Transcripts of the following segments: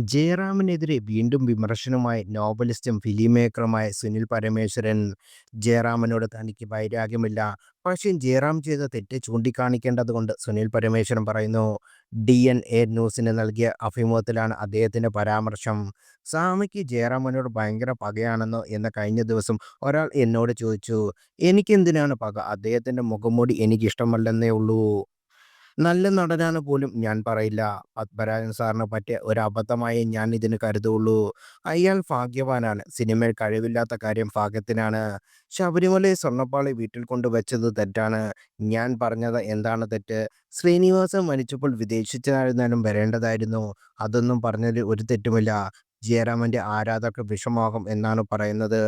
ജയറാമിനെതിരെ വീണ്ടും വിമർശനവുമായി നോവലിസ്റ്റും ഫിലിം മേക്കറുമായ സുനിൽ പരമേശ്വരൻ. ജയറാമിനോട് തനിക്ക് വൈരാഗ്യമില്ല, പക്ഷേ ജയറാം ചെയ്ത തെറ്റ് ചൂണ്ടിക്കാണിക്കേണ്ടതുകൊണ്ട് സുനിൽ പരമേശ്വരൻ പറയുന്നു. DNA ന്യൂസിന് നൽകിയ അഭിമുഖത്തിലാണ് അദ്ദേഹത്തിന്റെ പരാമർശം. സ്വാമിക്ക് ജയറാമിനോട് ഭയങ്കര പകയാണെന്നോ എന്ന് കഴിഞ്ഞ ദിവസം ഒരാൾ എന്നോട് ചോദിച്ചു. എനിക്കെന്തിനാണ് പക? അദ്ദേഹത്തിന്റെ മുഖംമൂടി എനിക്കിഷ്ടമല്ലെന്നേ ഉള്ളൂ. നല്ല നടനാണ് പോലും ഞാൻ പറയില്ല. പത്മരാജൻ സാറിന് പറ്റിയ ഒരു അബദ്ധമായേ ഞാൻ ഇതിന് കരുതുള്ളൂ. അയാൾ ഭാഗ്യവാനാണ്. സിനിമയിൽ കഴിവില്ലാത്ത കാര്യം ഭാഗ്യത്തിനാണ്. ശബരിമലയിൽ സ്വർണ്ണപ്പാളി വീട്ടിൽ കൊണ്ടുവച്ചത് തെറ്റാണ്. ഞാൻ പറഞ്ഞത് എന്താണ് തെറ്റ്? ശ്രീനിവാസൻ മരിച്ചപ്പോൾ വിദേശത്തായിരുന്നാലും വരേണ്ടതായിരുന്നു. അതൊന്നും പറഞ്ഞതിൽ ഒരു തെറ്റുമില്ല. ജയറാമിന്റെ ആരാധകർക്ക് വിഷമാകും എന്നാണ് പറയുന്നത്.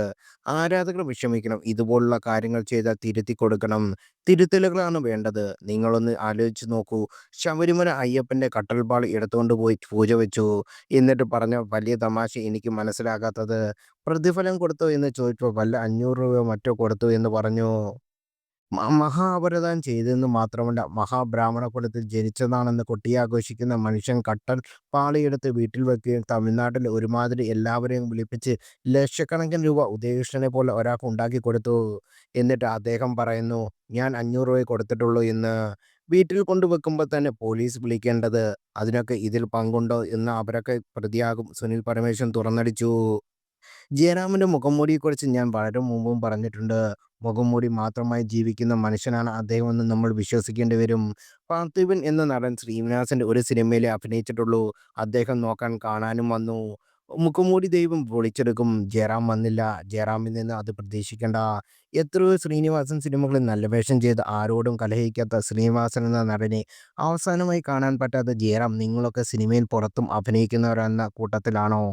ആരാധകർ വിഷമിക്കണം. ഇതുപോലുള്ള കാര്യങ്ങൾ ചെയ്താൽ തിരുത്തി കൊടുക്കണം. തിരുത്തലുകളാണ് വേണ്ടത്. നിങ്ങളൊന്ന് ആലോചിച്ച് നോക്കൂ. ശബരിമല അയ്യപ്പന്റെ കട്ടൽപ്പാളി എടുത്തുകൊണ്ട് പോയി പൂജ വെച്ചു. എന്നിട്ട് പറഞ്ഞ വലിയ തമാശ എനിക്ക് മനസ്സിലാകാത്തത്. പ്രതിഫലം കൊടുത്തോ എന്ന് ചോദിച്ചപ്പോൾ വല്ല 500 രൂപയോ മറ്റോ കൊടുത്തു എന്ന് പറഞ്ഞു. മഹാപരാധം ചെയ്തെന്ന് മാത്രമല്ല, മഹാബ്രാഹ്മണ കുലത്തിൽ ജനിച്ചതാണെന്ന് കൊട്ടിയാഘോഷിക്കുന്ന മനുഷ്യൻ കട്ടൻ പാളിയെടുത്ത് വീട്ടിൽ വെക്കുകയും തമിഴ്നാട്ടിൽ ഒരുമാതിരി എല്ലാവരെയും വിളിപ്പിച്ച് ലക്ഷക്കണക്കിന് രൂപ ഉദയകൃഷ്ണനെ പോലെ ഒരാൾക്ക് ഉണ്ടാക്കി കൊടുത്തു. എന്നിട്ട് അദ്ദേഹം പറയുന്നു, ഞാൻ 500 രൂപയെ കൊടുത്തിട്ടുള്ളൂ എന്ന്. വീട്ടിൽ കൊണ്ടുവെക്കുമ്പോൾ തന്നെ പോലീസ് വിളിക്കേണ്ടത്. അതിനൊക്കെ ഇതിൽ പങ്കുണ്ടോ എന്ന് അവരൊക്കെ പ്രതിയാകും. സുനിൽ പരമേശ്വരൻ തുറന്നടിച്ചു. ജയറാമിന്റെ മുഖംമൂടിയെക്കുറിച്ച് ഞാൻ വളരെ മുമ്പും പറഞ്ഞിട്ടുണ്ട്. മുഖംമൂടി മാത്രമായി ജീവിക്കുന്ന മനുഷ്യനാണ് അദ്ദേഹമെന്ന് നമ്മൾ വിശ്വസിക്കേണ്ടി വരും. പാർത്ഥിപൻ എന്ന നടൻ ശ്രീനിവാസന്റെ ഒരു സിനിമയിലേ അഭിനയിച്ചിട്ടുള്ളൂ. അദ്ദേഹം നോക്കാൻ കാണാനും വന്നു. മുഖംമൂടി ദൈവം പൊളിച്ചെടുക്കും. ജയറാം വന്നില്ല. ജയറാമിൽ നിന്ന് അത് പ്രതീക്ഷിക്കണ്ട. എത്രയോ ശ്രീനിവാസൻ സിനിമകളിൽ നല്ല വേഷം ചെയ്ത് ആരോടും കലഹിക്കാത്ത ശ്രീനിവാസൻ എന്ന നടനെ അവസാനമായി കാണാൻ പറ്റാത്ത ജയറാം നിങ്ങളൊക്കെ സിനിമയിൽ പുറത്തും അഭിനയിക്കുന്നവരെന്ന കൂട്ടത്തിലാണോ?